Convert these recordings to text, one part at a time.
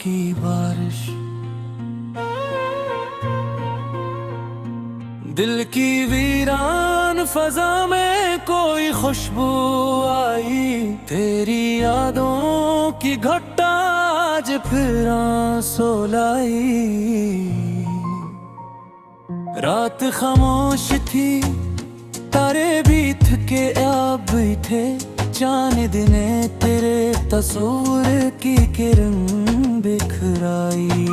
की बारिश, दिल की वीरान फजा में कोई खुशबू आई। तेरी यादों की घटा आज फिर आंसू लाई। रात खामोश थी, तारे भी थके अब थे, चांद ने तेरे तस्वीर की किरण बिखराई।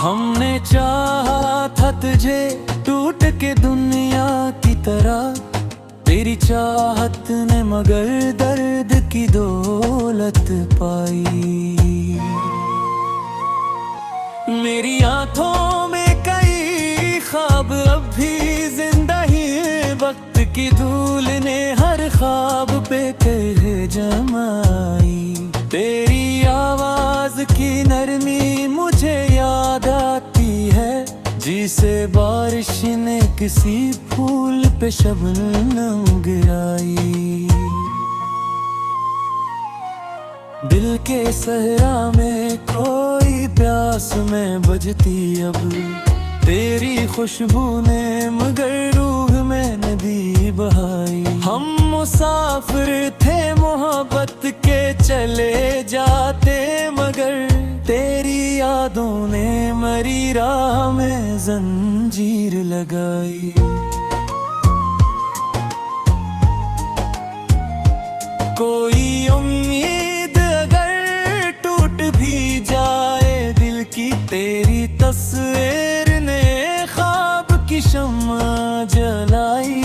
हमने चाहा था तुझे टूट के दुनिया की तरह, तेरी चाहत ने मगर दर्द की दौलत पाई। मेरी आंखों में कई ख्वाब अब भी जिंदा ही, वक्त की धूल ने हर ख्वाब पे कह जमाई। तेरी आवाज की नरमी मुझे याद आती है, जिसे बारिश ने किसी फूल पे शबनम गिराई। दिल के सहरा में कोई प्यास में बजती अब, तेरी खुशबू ने मगर रूह में नदी बहाई। हम मुसाफिर थे मोहब्बत के चले जाते, मगर तेरी यादों ने मरी राह में जंजीर लगाई। कोई उम्मीद अगर टूट भी जाए दिल की, तेरी तस्वीर ने ख्वाब की शम्मा जलाई।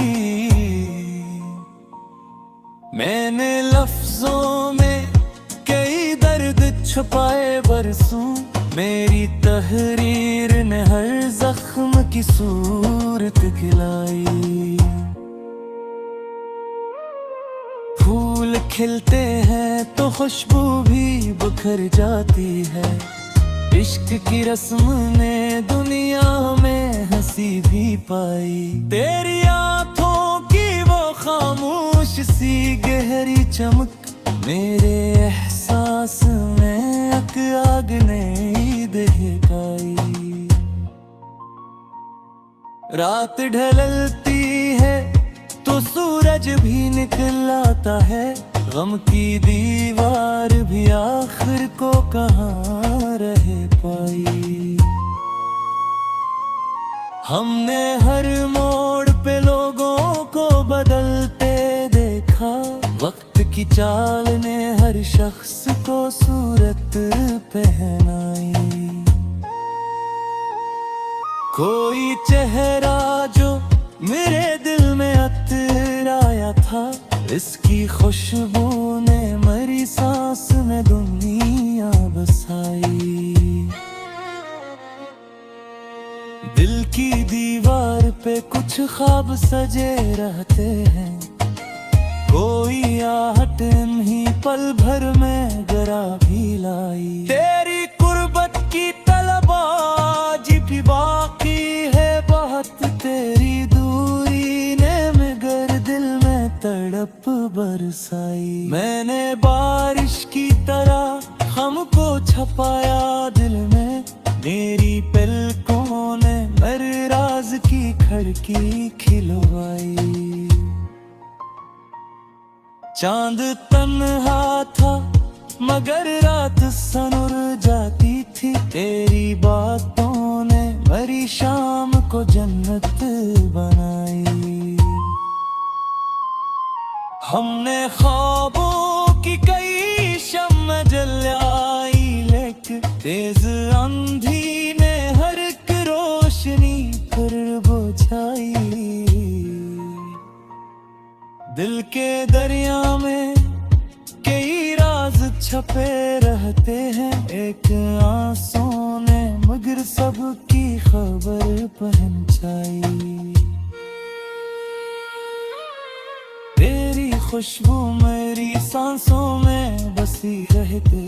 मैंने लफ्जों में कई दर्द छुपाए बरसों, मेरी तहरीर ने हर जख्म की सूरत खिलाई। फूल खिलते हैं तो खुशबू भी बिखर जाती है, इश्क की रस्म ने दुनिया में हंसी भी पाई। तेरी आंखों की वो खामोश सी गहरी चमक, मेरे एहसास में आग ने दहकाई। रात ढलती है तो सूरज भी निकल आता है, गम की दीवार भी आखिर को कहाँ रह पाई। हमने हर मोड़ पे लोगों को बदलते देखा, वक्त की चाल ने हर शख्स को सूरत पहनाई। कोई चेहरा जो मेरे दिल में अतराया था, इसकी खुशबू ने मरी सांस में दुनिया बसाई। दिल की दीवार पे कुछ ख्वाब सजे रहते हैं, कोई आहट इन्हीं पल भर में गरा भी लाई। तेरी कुर्बत की तलब आज भी बाकी है बहुत, तेरी दूरी ने मगर दिल में तड़प बरसाई। मैंने बारिश की तरह हमको छपाया दिल में, मेरी पलकों ने मेरे राज की खिड़की खिलवाई। चांद तन्हा था मगर रात सनुर जाती थी, तेरी बातों ने मरी शाम को जन्नत बनाई। हमने ख्वाबों की कई शम्म जलाई, लेकिन तेज आंधी ने हर एक रोशनी फिर बुझाई। दिल के दरिया में कई राज छपे रहते हैं, एक आंसू ने मगर सबकी खबर पहुंचाई। तेरी खुशबू मेरी सांसों में बसी रहते,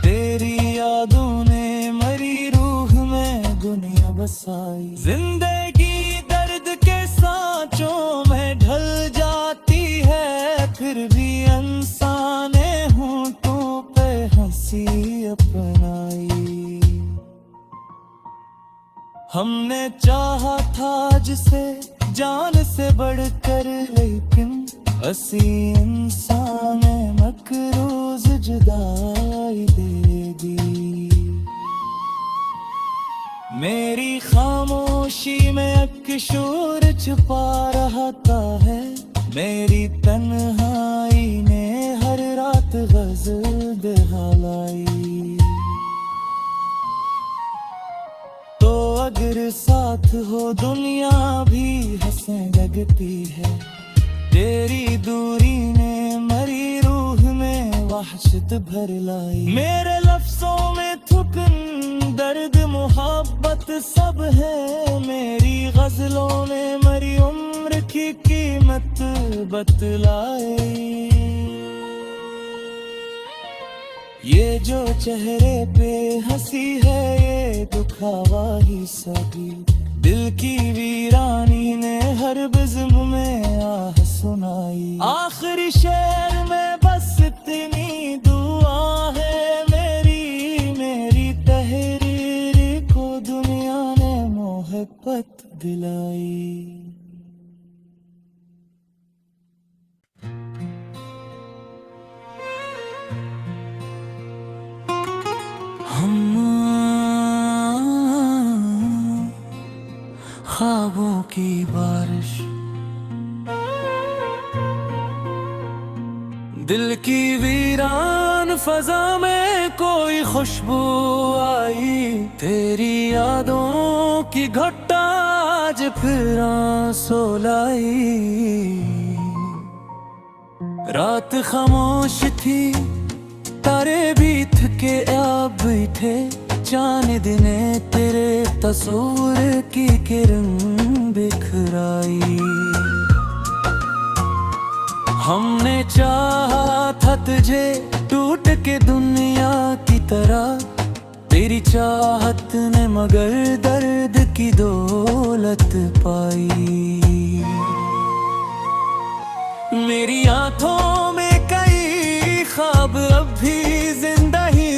तेरी यादों ने मरी रूह में दुनिया बसाई। जिंदगी दर्द के सांचों में ढल जाती है, फिर भी इंसान होंठों हमने चाहा था जिसे जान से बढ़कर, लेकिन असी इंसान मकरूज जुदाई दे दी। मेरी खामोशी में एक शोर छुपा रहता है, मेरी तन्हाई ने हर रात गज़ल दिखलाई। तो अगर साथ हो दुनिया भी हंसने लगती है, तेरी दूरी ने मरी रूह में वहशत भर लाई। मेरे लफ्जों में थुकन दर्द मोहब्बत सब है, मेरी गजलों ने मरी उम्र की कीमत बतलाई। ये जो चेहरे पे हंसी है ये दुखावा ही सभी, दिल की वीरानी ने हर बज़्म में आह सुनाई। आखिरी शेर में बस इतनी दुआ है मेरी, मेरी तहरीर को दुनिया ने मोहब्बत दिलाई। ख्वाबों की बारिश, दिल की वीरान फजा में कोई खुशबू आई। तेरी यादों की घटा आज फिर आंसू लाई। रात खामोश थी, तारे भी थके अब बैठे, चांद ने तेरे तस्वीर की किरण बिखराई। हमने चाहा था तुझे टूट के दुनिया की तरह, तेरी चाहत ने मगर दर्द की दौलत पाई। मेरी आंखों में कई ख्वाब अब भी जिंदा ही,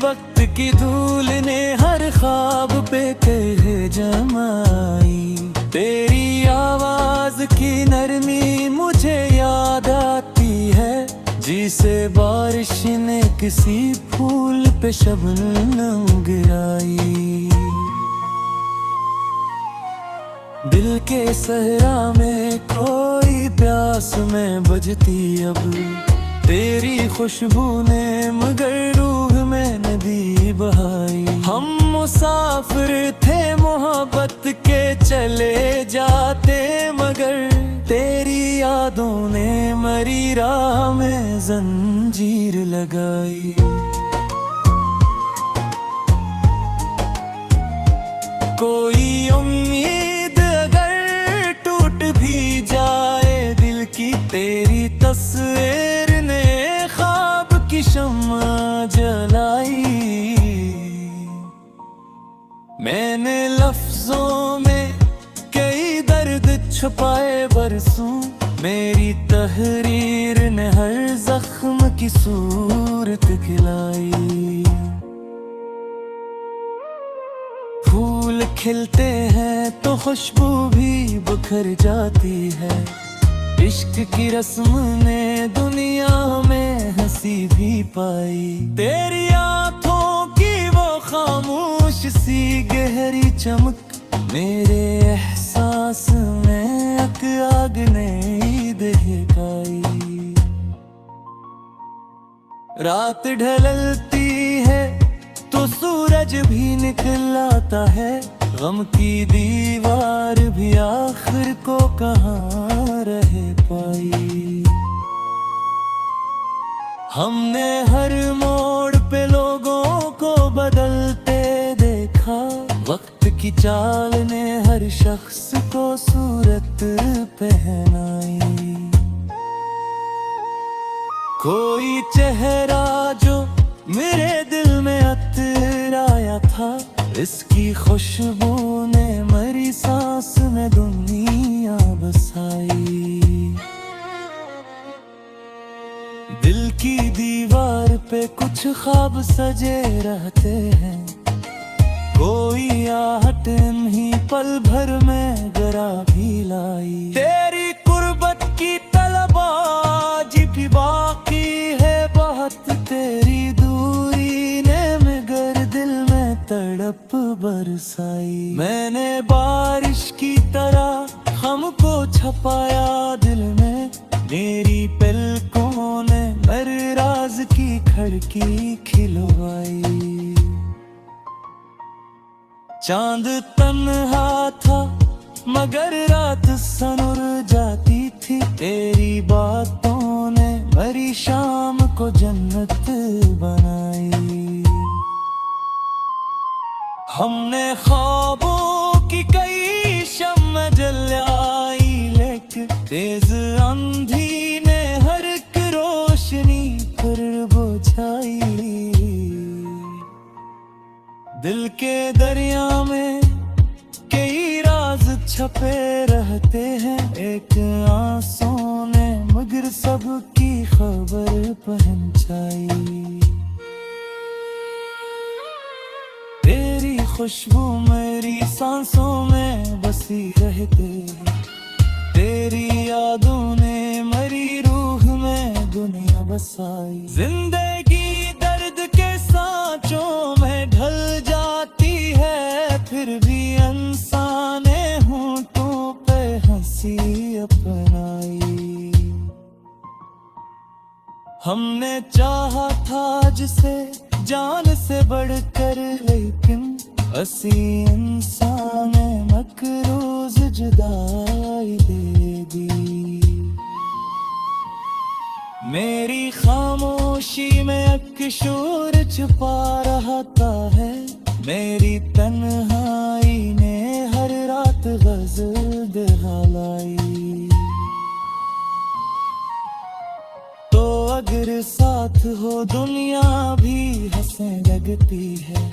वक्त की धूल ने हर ख्वाब पे कह जमाई। तेरी आवाज की नरमी मुझे याद आती है, जिसे बारिश ने किसी फूल पे शबनम गिराई। दिल के सहरा में कोई प्यास में बुझती अब, तेरी खुशबू ने मगर रूह में नदी बहाई। हम मुसाफिर थे मोहब्बत के चले जाते, मगर तेरी यादों ने मरी राह में जंजीर लगाई। कोई उम्मीद अगर टूट भी जाए दिल की, तेरी तस्वीर ने ख्वाब की शम्मा जलाई। मैंने लफ्जों में कई दर्द छुपाए बरसों, मेरी तहरीर ने हर जख्म की सूरत खिलाई। फूल खिलते हैं तो खुशबू भी बिखर जाती है, इश्क की रस्म ने दुनिया में हंसी भी पाई। तेरी आंखों की वो खामोश सी गहरी चमक, मेरे एहसास में एक आग ने दहकाई। रात ढलती है तो सूरज भी निकल आता है, गम की दीवार भी आखिर को कहाँ रह पाई। हमने हर मोड़ पे लोगों को बदलते देखा, वक्त की चाल ने हर शख्स को सूरत पहनाई। कोई चेहरा जो मेरे दिल में अतराया था, इसकी खुशबू ने मरी सांस में दुनिया बसाई। दिल की दीवार पे कुछ ख्वाब सजे रहते हैं, कोई आहट नहीं पल भर में गरा भी लाई। तेरी कुर्बत की तलब आज भी बाकी है बहुत, तेरी दूरी ने मगर दिल में तड़प बरसाई। मैंने बारिश की तरह हमको छपाया दिल में, मेरी पलकों ने मेरे राज की खिड़की खिलवाई। चांद तन्हा था मगर रात सनुर जाती थी, तेरी बातों ने मेरी शाम को जन्नत बनाई। हमने ख्वाबों की कई शम्म जलाई, लेकिन तेज आंधी ने हर एक रोशनी पर बुझाई। दिल के दरिया में कई राज छपे रहते हैं, एक आंसू ने मगर सबकी खबर पहुंचाई। तेरी खुशबू मेरी सांसों में बसी रहते, तेरी यादों ने मेरी रूह में दुनिया बसाई। जिंदगी दर्द के सांचों में ढल जाती है, फिर भी इंसान होंठों पे हंसी अपनाई। हमने चाहा था जिसे जान से बढ़कर, लेकिन असी इंसान मकरूज जुदाई दे दी। मेरी खामोशी में एक शोर छुपा रहता है, मेरी तन्हाई ने हर रात गज़ल दिखलाई। तो अगर साथ हो दुनिया भी हंसने लगती है,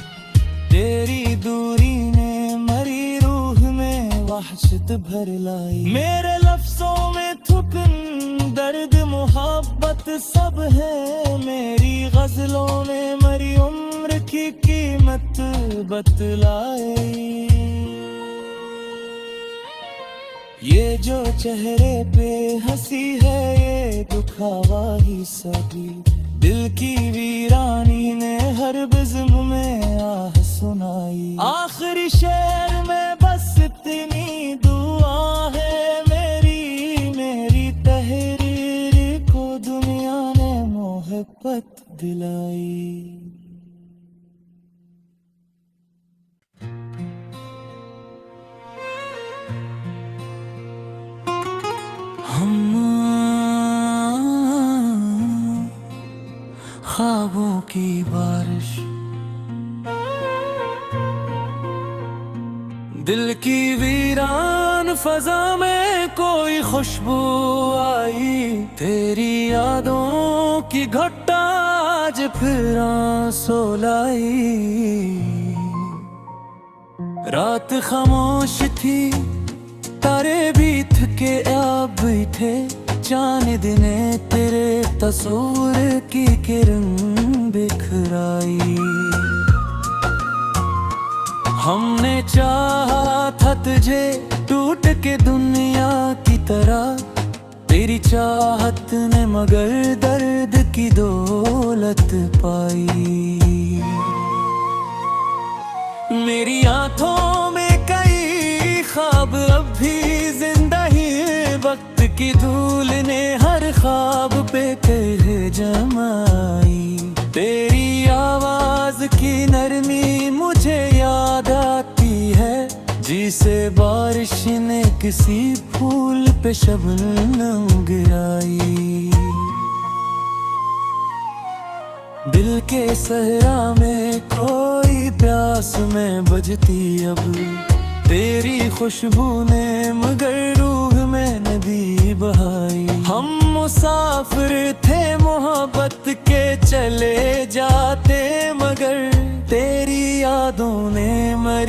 तेरी दूरी ने मेरी रूह में वहशत भर लाई। मेरे लफ्जों में थुकन दर्द मोहब्बत सब है, मेरी गजलों ने मेरी उम्र की कीमत बतलाई। ये जो चेहरे पे हंसी है ये दुखावा ही सभी, दिल की वीरानी ने हर बिज़्म में आह सुनाई। आखिरी शेर में बस इतनी दुआ है मेरी, मेरी तहरीर को दुनिया ने मोहब्बत दिलाई। ख्वाबों की बारिश, दिल की वीरान फजा में कोई खुशबू आई। तेरी यादों की घटा आज फिर आंसू लाई। रात खामोश थी तारे भी थके अब बैठे, चांद ने तेरे तस्वीर की किरण बिखराई। हमने चाहा था तुझे टूट के दुनिया की तरह, तेरी चाहत ने मगर दर्द की दौलत पाई। मेरी आंखों में कई ख्वाब अब भी जिंदा ही, वक्त की धूल ने हर ख्वाब पे कह जमाई। तेरी आवाज की नरमी मुझे याद आती है, जिसे बारिश ने किसी फूल पे शबनम गिराई। दिल के सहरा में कोई प्यास में बजती अब, तेरी खुशबू ने मगर रूह में नदी बहाई। हम मुसाफिर थे मोहब्बत के चले जाते, मगर तेरी यादों ने मरी